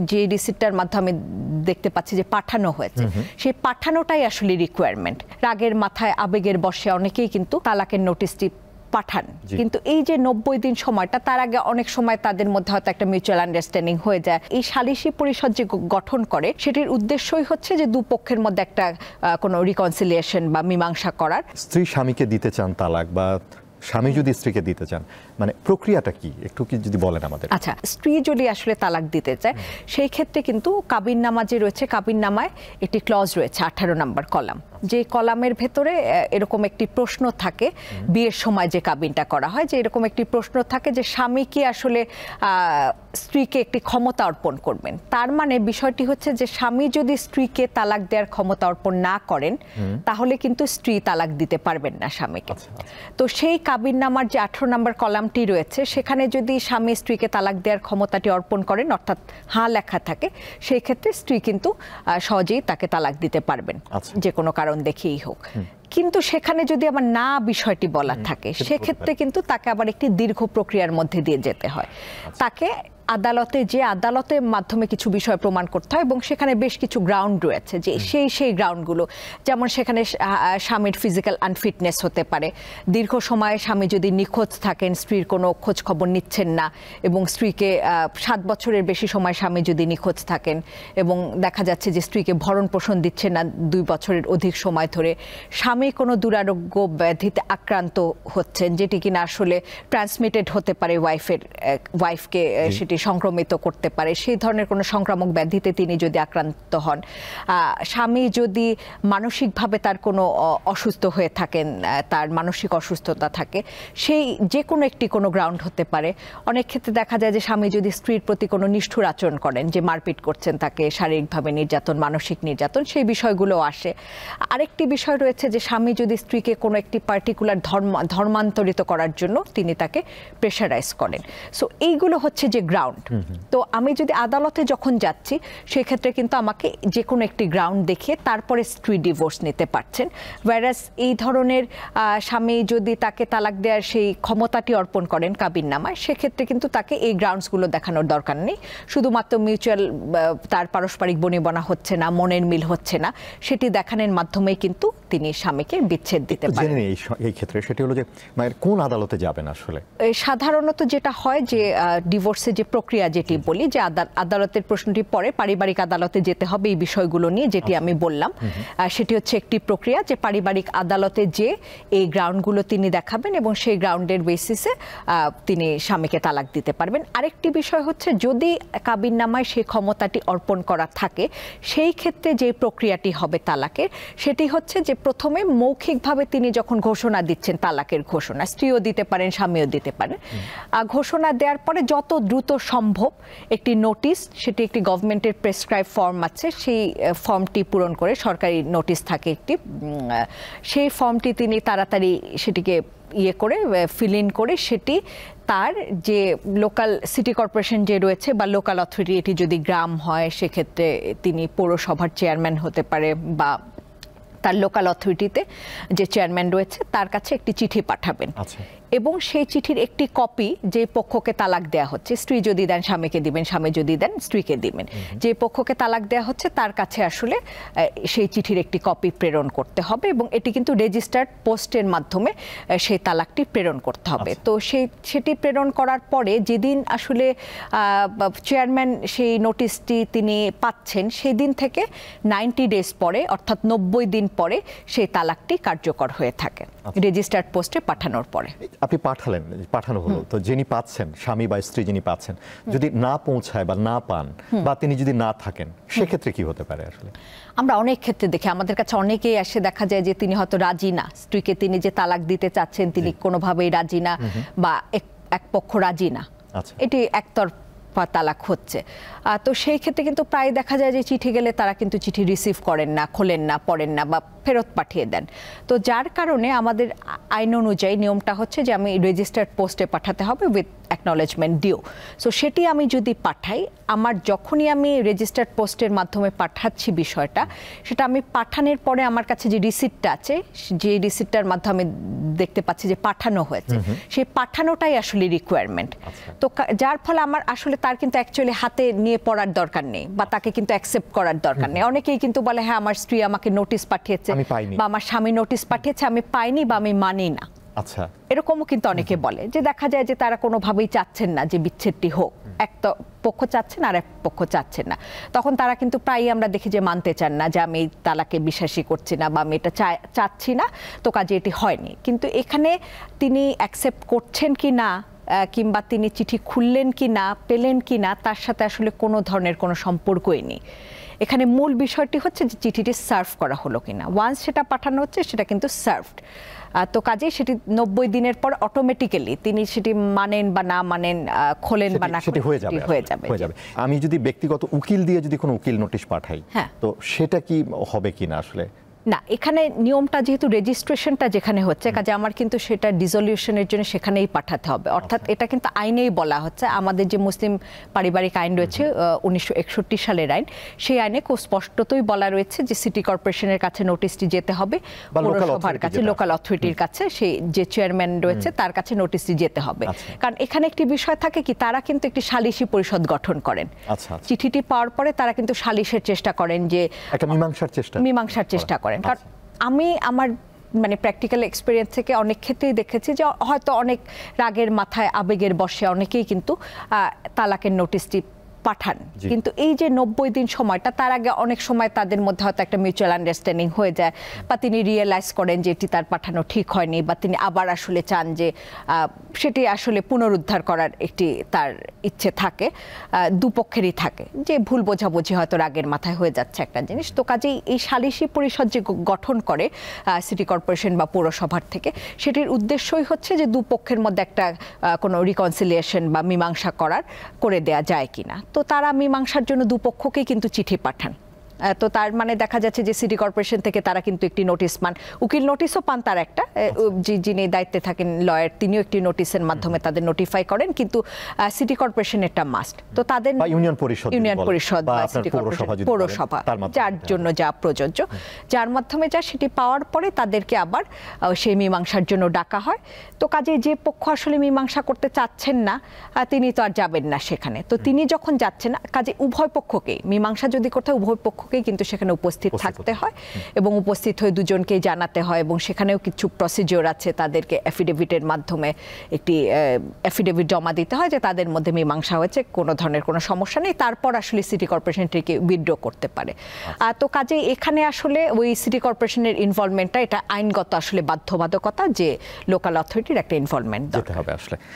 যে রিসিপ্টটার মাধ্যমে দেখতে পাচ্ছি যে পাঠানো হয়েছে, সেই পাঠানোটাই আসলে রিকোয়ারমেন্ট। রাগের মাথায় আবেগের বশে অনেকেই কিন্তু তালাকের নোটিশটি পাঠান, কিন্তু এই যে 90 দিন সময়টা, তার আগে অনেক সময় তাদের মধ্যে হয়তো একটা মিউচুয়াল আন্ডারস্ট্যান্ডিং হয়ে যায়। এই সালিসি পরিষদ যে গঠন করে, সেটির উদ্দেশ্যই হচ্ছে যে দুপক্ষের মধ্যে একটা কোনো রিকনসিলিয়েশন বা মীমাংসা করার। স্ত্রী স্বামীকে দিতে চান তালাক, বা স্বামী যদি স্ত্রীকে দিতে চান, মানে প্রক্রিয়াটা কি একটু কি যদি বলেন আমাদের। আচ্ছা, স্ত্রী যদি আসলে তালাক দিতে চায়, সেই ক্ষেত্রে কিন্তু কাবিননামা যে রয়েছে, কাবিননামায় একটি ক্লজ রয়েছে 18 নম্বর কলাম, যে কলামের ভেতরে এরকম একটি প্রশ্ন থাকে, বিয়ের সময় যে কাবিনটা করা হয়, যে এরকম একটি প্রশ্ন থাকে যে স্বামী কি আসলে স্ত্রীকে একটি ক্ষমতা অর্পণ করবেন। তার মানে বিষয়টি হচ্ছে যে স্বামী যদি স্ত্রীকে তালাক দেওয়ার ক্ষমতা অর্পণ না করেন, তাহলে কিন্তু স্ত্রী তালাক দিতে পারবেন না স্বামীকে। তো সেই কাবিননামার যে 18 নম্বর কলামটি রয়েছে, সেখানে যদি স্বামী স্ত্রীকে তালাক দেওয়ার ক্ষমতাটি অর্পণ করেন, অর্থাৎ হ্যাঁ লেখা থাকে, সেই ক্ষেত্রে স্ত্রী কিন্তু সহজেই তাকে তালাক দিতে পারবেন, যে কোনো কারণ দেখেই হোক। কিন্তু সেখানে যদি আবার না বিষয়টি বলা থাকে, সেক্ষেত্রে কিন্তু তাকে আবার একটি দীর্ঘ প্রক্রিয়ার মধ্যে দিয়ে যেতে হয়। তাকে আদালতে যে আদালতের মাধ্যমে কিছু বিষয় প্রমাণ করতে হয়, এবং সেখানে বেশ কিছু গ্রাউন্ড রয়েছে, যে সেই গ্রাউন্ডগুলো, যেমন সেখানে স্বামীর ফিজিক্যাল আনফিটনেস হতে পারে, দীর্ঘ সময় স্বামী যদি নিখোঁজ থাকেন, স্ত্রীর কোনো খোঁজ খবর নিচ্ছেন না, এবং স্ত্রীকে 7 বছরের বেশি সময় স্বামী যদি নিখোঁজ থাকেন, এবং দেখা যাচ্ছে যে স্ত্রীকে ভরণ পোষণ দিচ্ছেন না 2 বছরের অধিক সময় ধরে, স্বামী কোনো দুরারোগ্য ব্যাধিতে আক্রান্ত হচ্ছেন, যেটি কিনা আসলে ট্রান্সমিটেড হতে পারে ওয়াইফকে, সেটি সংক্রমিত করতে পারে, সেই ধরনের কোনো সংক্রামক ব্যাধিতে তিনি যদি আক্রান্ত হন, স্বামী যদি মানসিকভাবে তার কোনো অসুস্থ হয়ে থাকেন, তার মানসিক অসুস্থতা থাকে, সেই যে কোনো একটি কোনো গ্রাউন্ড হতে পারে। অনেক ক্ষেত্রে দেখা যায় যে স্বামী যদি স্ত্রীর প্রতি কোনো নিষ্ঠুর আচরণ করেন, যে মারপিট করছেন তাকে, শারীরিকভাবে নির্যাতন, মানসিক নির্যাতন, সেই বিষয়গুলো আসে। আরেকটি বিষয় রয়েছে যে স্বামী যদি স্ত্রীকে কোনো একটি পার্টিকুলার ধর্মান্তরিত করার জন্য তিনি তাকে প্রেশারাইজ করেন। সো এইগুলো হচ্ছে যে গ্রাউন্ড। তো আমি যদি আদালতে যখন যাচ্ছি, সেক্ষেত্রে কিন্তু আমাকে যে কোনো একটি গ্রাউন্ড দেখিয়ে তারপরে স্ত্রী ডিভোর্স নিতে পারছেন। ওয়ারাস এই ধরনের স্বামী যদি তাকে তালাক দেওয়ার সেই ক্ষমতাটি অর্পণ করেন কাবিননামায়, সেক্ষেত্রে কিন্তু তাকে এই গ্রাউন্ডসগুলো দেখানোর দরকার নেই। শুধুমাত্র মিউচুয়াল তার পারস্পরিক বনিবনা হচ্ছে না, মনের মিল হচ্ছে না, সেটি দেখানোর মাধ্যমেই কিন্তু তিনি স্বামীকে বিচ্ছেদ দিতে পারেন। এই ক্ষেত্রে সেটি হলো যে কোন আদালতে যাবেন আসলে? সাধারণত যেটা হয় যে ডিভোর্সের যে প্রক্রিয়া যেটি বলি, যে আদালতের প্রশ্নটি পরে পারিবারিক আদালতে যেতে হবে এই বিষয়গুলো নিয়ে, যেটি আমি বললাম, সেটি হচ্ছে একটি প্রক্রিয়া, যে পারিবারিক আদালতে যে এই গ্রাউন্ডগুলো তিনি দেখাবেন, এবং সেই গ্রাউন্ডের বেসিসে তিনি স্বামীকে তালাক দিতে পারবেন। আরেকটি বিষয় হচ্ছে, যদি কাবিননামায় সেই ক্ষমতাটি অর্পণ করা থাকে, সেই ক্ষেত্রে যে প্রক্রিয়াটি হবে তালাকের, সেটি হচ্ছে যে প্রথমে মৌখিকভাবে তিনি যখন ঘোষণা দিচ্ছেন, তালাকের ঘোষণা স্ত্রীও দিতে পারেন, স্বামীও দিতে পারেন, ঘোষণা দেওয়ার পরে যত দ্রুত সম্ভব একটি নোটিশ, সেটি একটি গভর্নমেন্টের প্রেসক্রাইব ফর্ম আছে, সেই ফর্মটি পূরণ করে, সরকারি নোটিশ থাকে একটি, সেই ফর্মটি তিনি তাড়াতাড়ি সেটিকে করে ফিল ইন করে, সেটি তার যে লোকাল সিটি কর্পোরেশন যে রয়েছে বা লোকাল অথরিটি, এটি যদি গ্রাম হয় সেক্ষেত্রে তিনি পৌরসভার চেয়ারম্যান হতে পারে, বা তার লোকাল অথরিটিতে যে চেয়ারম্যান রয়েছে তার কাছে একটি চিঠি পাঠাবেন। এবং সেই চিঠির একটি কপি যে পক্ষকে তালাক দেয়া হচ্ছে, স্ত্রী যদি দেন স্বামীকে দিবেন, স্বামী যদি দেন স্ত্রীকে দিবেন, যে পক্ষকে তালাক দেয়া হচ্ছে তার কাছে আসলে সেই চিঠির একটি কপি প্রেরণ করতে হবে, এবং এটি কিন্তু রেজিস্টার্ড পোস্টের মাধ্যমে সেই তালাকটি প্রেরণ করতে হবে। তো সেটি প্রেরণ করার পরে যেদিন আসলে চেয়ারম্যান সেই নোটিশটি তিনি পাচ্ছেন, সেই দিন থেকে 90 ডেজ পরে, অর্থাৎ 90 দিন পরে সেই তালাকটি কার্যকর হয়ে থাকে রেজিস্টার্ড পোস্টে পাঠানোর পরে। আপনি পাঠানো হলো, তো যিনি পাচ্ছেন, স্বামী বা স্ত্রী যিনি পাচ্ছেন, যদি না পৌঁছায় বা না পান, বা তিনি যদি না থাকেন, সেক্ষেত্রে কি হতে পারে আসলে? আমরা অনেক ক্ষেত্রে দেখি, আমাদের কাছে অনেকেই আসে, দেখা যায় যে তিনি হয়তো রাজি না, স্ত্রীকে তিনি যে তালাক দিতে চাচ্ছেন তিনি কোনোভাবেই রাজি না, বা এক পক্ষ রাজি না, এটি একতরফা তালাক হচ্ছে। তো সেই ক্ষেত্রে কিন্তু প্রায় দেখা যায় যে চিঠি গেলে তারা কিন্তু চিঠি রিসিভ করেন না, খোলেন না, পড়েন না, বা ফেরত পাঠিয়ে দেন। তো যার কারণে আমাদের আইন অনুযায়ী নিয়মটা হচ্ছে যে আমি রেজিস্টার্ড পোস্টে পাঠাতে হবে উইথ অ্যাকনলেজমেন্ট ডিউ। সো সেটি আমি যদি পাঠাই, আমার যখনই আমি রেজিস্টার্ড পোস্টের মাধ্যমে পাঠাচ্ছি বিষয়টা, সেটা আমি পাঠানোর পরে আমার কাছে যে রিসিপ্টটা আছে, যে রিসিপ্টটার মাধ্যমে আমি দেখতে পাচ্ছি যে পাঠানো হয়েছে, সেই পাঠানোটাই আসলে রিকোয়ারমেন্ট। তো যার ফলে আমার আসলে তার কিন্তু অ্যাকচুয়ালি হাতে নিয়ে পড়ার দরকার নেই বা তাকে কিন্তু অ্যাকসেপ্ট করার দরকার নেই। অনেকেই কিন্তু বলে হ্যাঁ আমার স্ত্রী আমাকে নোটিশ পাঠিয়েছে বা আমার স্বামী নোটিশ পাঠিয়েছে, আমি পাইনি বা আমি মানি না। আচ্ছা, এরকমও কিন্তু অনেকে বলে, যে দেখা যায় যে তারা কোনোভাবেই চাচ্ছেন না যে বিচ্ছেদটি হোক, এক পক্ষ চাচ্ছেন আর এক পক্ষ চাচ্ছেন না, তখন তারা কিন্তু প্রায়ই আমরা দেখি যে মানতে চান না যে আমি তালাকে বিশ্বাসই করছি না বা আমি এটা চাচ্ছি না, তো কাজে এটি হয়নি। কিন্তু এখানে তিনি অ্যাকসেপ্ট করছেন কি না কিংবা তিনি চিঠি খুললেন কি না, পেলেন কি না, তার সাথে আসলে কোনো ধরনের কোনো সম্পর্কই নেই। এখানে মূল বিষয়টি হচ্ছে যে চিঠিটি সার্ভ করা হলো কিনা। ওয়ান্স সেটা পাঠানো হচ্ছে সেটা কিন্তু সার্ভড, তো কাজেই সেটি 90 দিনের পর অটোমেটিক্যালি তিনি সেটি মানেন বা না মানেন, খোলেন বা না সেটি হয়ে যাবে। আমি যদি ব্যক্তিগত উকিল দিয়ে যদি কোনো উকিল নোটিশ পাঠাই, তো সেটা কি হবে কিনা আসলে? না, এখানে নিয়মটা যেহেতু রেজিস্ট্রেশনটা যেখানে হচ্ছে, কাজে আমার কিন্তু সেটা ডিসলিউশনের জন্য সেখানেই পাঠাতে হবে। অর্থাৎ এটা কিন্তু আইনেই বলা হচ্ছে, আমাদের যে মুসলিম পারিবারিক আইন রয়েছে 1961 সালের আইন, সেই আইনে খুব স্পষ্টতই বলা রয়েছে যে সিটি কর্পোরেশনের কাছে নোটিশটি যেতে হবে, পৌরসভার কাছে, লোকাল অথরিটির কাছে, সেই যে চেয়ারম্যান রয়েছে তার কাছে নোটিশটি যেতে হবে। কারণ এখানে একটি বিষয় থাকে কি, তারা কিন্তু একটি সালিশি পরিষদ গঠন করেন। চিঠিটি পাওয়ার পরে তারা কিন্তু সালিশের চেষ্টা করেন, যে একটা মীমাংসার চেষ্টা করেন। কারণ আমি আমার মানে প্র্যাকটিক্যাল এক্সপেরিয়েন্স থেকে অনেক ক্ষেত্রেই দেখেছি যে হয়তো অনেক রাগের মাথায় আবেগের বশে অনেকেই কিন্তু তালাকের নোটিশটি পাঠান, কিন্তু এই যে 90 দিন সময়টা, তার আগে অনেক সময় তাদের মধ্যে হয়তো একটা মিউচুয়াল আন্ডারস্ট্যান্ডিং হয়ে যায়, বা তিনি রিয়েলাইজ করেন যে এটি তার পাঠানো ঠিক হয়নি, বা তিনি আবার আসলে চান যে সেটি আসলে পুনরুদ্ধার করার একটি তার ইচ্ছে থাকে, দুপক্ষেরই থাকে, যে ভুল বোঝাবুঝি হয়তো রাগের মাথায় হয়ে যাচ্ছে একটা জিনিস। তো কাজেই এই সালিশি পরিষদ যে গঠন করে সিটি কর্পোরেশন বা পৌরসভার থেকে, সেটির উদ্দেশ্যই হচ্ছে যে দুপক্ষের মধ্যে একটা কোনো রিকনসিলিয়েশন বা মীমাংসা করে দেয়া যায় কিনা। তো তারা মীমাংসার জন্য দুপক্ষকেই কিন্তু চিঠি পাঠান। তো তার মানে দেখা যাচ্ছে যে সিটি কর্পোরেশন থেকে তারা কিন্তু একটি নোটিশ পান, উকিল নোটিশও পান, তার একটা যিনি দায়িত্বে থাকেন লয়ার, তিনিও একটি নোটিশের মাধ্যমে তাদের নোটিফাই করেন, কিন্তু সিটি কর্পোরেশন একটা মাস্ট। তো তাদের ইউনিয়ন পরিষদ বা সিটি কর্পোরেশন, পৌরসভা, যার জন্য যা প্রযোজ্য, যার মাধ্যমে যা সেটি পাওয়ার পরে তাদেরকে আবার সেই মীমাংসার জন্য ডাকা হয়। তো কাজে যে পক্ষ আসলে মীমাংসা করতে চাচ্ছেন না, তিনি তো আর যাবেন না সেখানে। তো তিনি যখন যাচ্ছেন না, কাজে উভয় পক্ষকেই মীমাংসা যদি করতে হয়, উভয় পক্ষকেই কিন্তু সেখানে উপস্থিত থাকতে হয়, এবং উপস্থিত হয়ে দুজনকেই জানাতে হয়, এবং সেখানেও কিছু প্রসিডিওর আছে, তাদেরকে অ্যাফিডেভিটের মাধ্যমে একটি অ্যাফিডেভিট জমা দিতে হয় যে তাদের মধ্যে মীমাংসা হয়েছে, কোনো ধরনের কোনো সমস্যা নেই, তারপর আসলে সিটি কর্পোরেশন থেকে উইথড্র করতে পারে। তো কাজে এখানে আসলে ওই সিটি কর্পোরেশনের ইনভলভমেন্টটা, এটা আইনগত আসলে বাধ্যবাধকতা যে লোকাল অথরিটির একটা ইনভলভমেন্ট দরকার হবে আসলে।